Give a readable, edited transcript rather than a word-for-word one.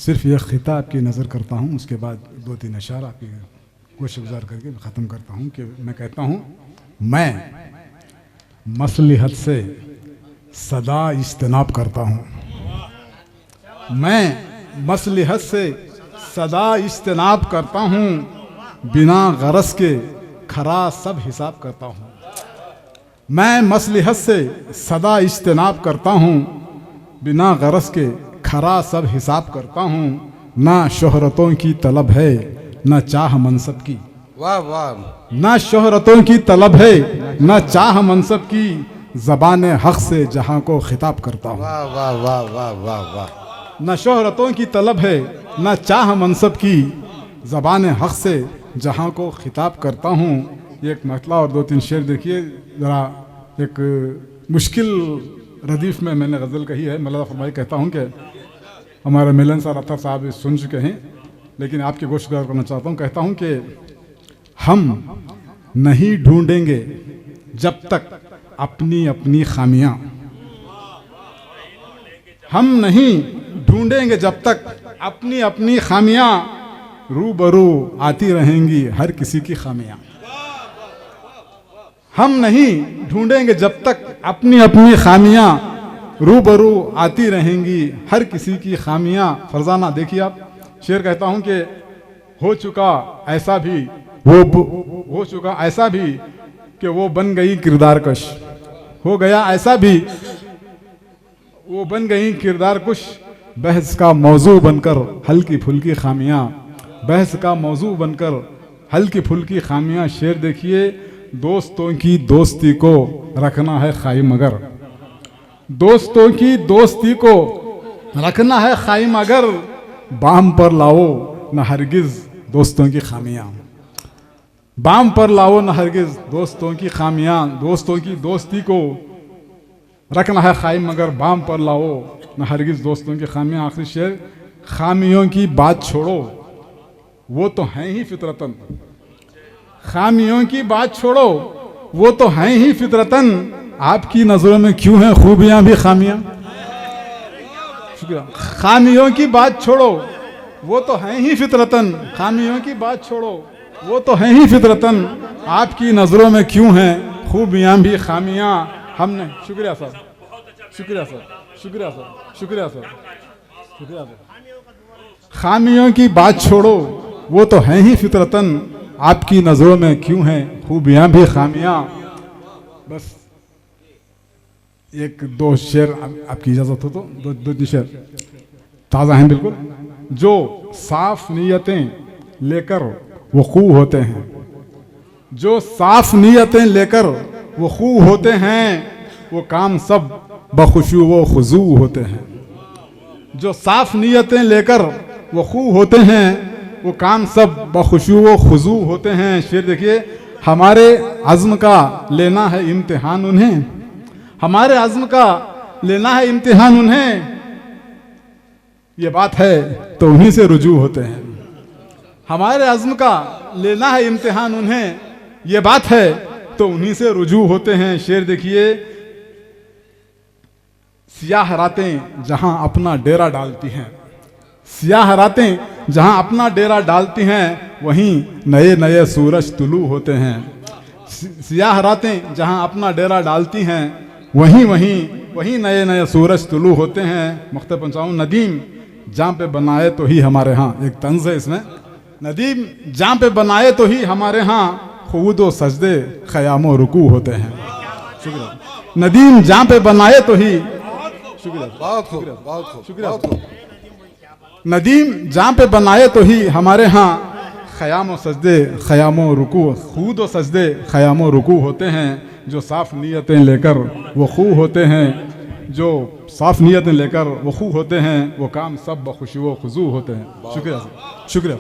صرف یہ خطاب کی نظر کرتا ہوں، اس کے بعد 2-3 اشعار آپ کی گوش گزار کر کے ختم کرتا ہوں کہ میں کہتا ہوں میں مصلحت سے سدا اجتناب کرتا ہوں، میں مصلحت سے سدا اجتناب کرتا ہوں، بنا غرض کے کھرا سب حساب کرتا ہوں، میں مصلحت سے سدا اجتناب کرتا ہوں، بنا غرض کے کھرا سب حساب کرتا ہوں، نہ شہرتوں کی طلب ہے نہ چاہ منصب کی، واہ واہ، نہ شہرتوں کی طلب ہے نہ چاہ منصب کی، زبان حق سے جہاں کو خطاب کرتا ہوں، واہ واہ واہ واہ واہ واہ، نہ شہرتوں کی طلب ہے نہ چاہ منصب کی، زبان حق سے جہاں کو خطاب کرتا ہوں۔ یہ ایک مطلع اور 2-3 شعر دیکھیے ذرا، ایک مشکل ردیف میں نے غزل کہی ہے۔ مولانا فرمائی کہتا ہوں کہ ہمارے ملن سر اطہر صاحب سن چکے ہیں، لیکن آپ کی گوشت گزار کرنا چاہتا ہوں۔ کہتا ہوں کہ ہم نہیں ڈھونڈیں گے جب تک اپنی اپنی خامیاں، ہم نہیں ڈھونڈیں گے جب تک اپنی اپنی خامیاں، روبرو آتی رہیں گی ہر کسی کی خامیاں، ہم نہیں ڈھونڈیں گے جب تک اپنی اپنی خامیاں، روبرو آتی رہیں گی ہر کسی کی خامیاں۔ فرزانہ دیکھیے آپ، شعر کہتا ہوں کہ ہو چکا ایسا بھی ہو چکا ایسا بھی کہ وہ بن گئی کردار کش، ہو گیا ایسا بھی وہ بن گئی کردار کش، بحث کا موضوع بن کر ہلکی پھلکی خامیاں، بحث کا موضوع بن کر ہلکی پھلکی خامیاں۔ شعر دیکھیے، دوستوں کی دوستی کو رکھنا ہے قائم اگر، دوستوں کی دوستی کو رکھنا ہے قائم اگر، بام پر لاؤ نہ ہرگز دوستوں کی خامیاں، بام پر لاؤ نہ ہرگز دوستوں کی خامیاں، دوستوں کی دوستی کو رکھنا ہے قائم مگر، بام پر لاؤ نہ ہرگز دوستوں کی خامیاں۔ آخری شعر، خامیوں کی بات چھوڑو وہ تو ہیں ہی فطرتاً، خامیوں کی بات چھوڑو وہ تو ہیں ہی فطرتاً، آپ کی نظروں میں کیوں ہیں خوبیاں بھی خامیاں؟ شکریہ۔ خامیوں کی بات چھوڑو وہ تو ہیں ہی فطرتاً، خامیوں کی بات چھوڑو وہ تو ہیں ہی فطرتاً، آپ کی نظروں میں کیوں ہیں خوبیاں بھی خامیاں۔ ہم نے شکریہ صاحب، شکریہ صاحب، شکریہ صاحب، شکریہ صاحب، شکریہ صاحب۔ خامیوں کی بات چھوڑو وہ تو ہیں ہی فطرتاً، آپ کی نظروں میں کیوں ہیں خوبیاں بھی خامیاں۔ بس 1-2 شعر آپ کی اجازت ہو تو 2-3 شعر تازہ ہیں بالکل۔ جو صاف نیتیں لے کر وقوع ہوتے ہیں، جو صاف نیتیں لے کر وقوع ہوتے ہیں، وہ کام سب بخشوع و خضوع ہوتے ہیں، جو صاف نیتیں لے کر وقوع ہوتے ہیں، وہ کام سب بخشوع و خضوع ہوتے ہیں۔ شعر دیکھیے، ہمارے عزم کا لینا ہے امتحان انہیں، ہمارے عزم کا لینا ہے امتحان انہیں، یہ بات ہے تو انہیں سے رجوع ہوتے ہیں، ہمارے عزم کا لینا ہے امتحان انہیں، یہ بات ہے تو انہیں سے رجوع ہوتے ہیں۔ شعر دیکھیے، سیاہ راتیں جہاں اپنا ڈیرا ڈالتی ہیں، سیاہ راتیں جہاں اپنا ڈیرا ڈالتی ہیں، وہیں نئے نئے سورج طلوع ہوتے ہیں، سیاہ راتیں جہاں اپنا ڈیرا ڈالتی ہیں، وہیں نئے نئے سورج طلوع ہوتے ہیں۔ مختہ پہنچاؤں، ندیم جہاں پہ بنائے تو ہی ہمارے ہاں، ایک طنز ہے اس میں، ندیم جہاں پہ بنائے تو ہی ہمارے ہاں، خود و سجدے خیام و رکوع ہوتے ہیں۔ شکریہ۔ ندیم جہاں پہ بنائے تو ہی، شکریہ، بہت خوب، بہت خوب، شکریہ۔ بہت خوب۔ ندیم جہاں پہ بنائے تو ہی ہمارے ہاں، خیام و سجدے خیام و رکوع، خود و سجدے خیام و رکوع ہوتے ہیں، جو صاف نیتیں لے کر وقوع ہوتے ہیں، جو صاف نیتیں لے کر وقوع ہوتے ہیں، وہ کام سب بخشوع و خضوع ہوتے ہیں۔ شکریہ، شکریہ۔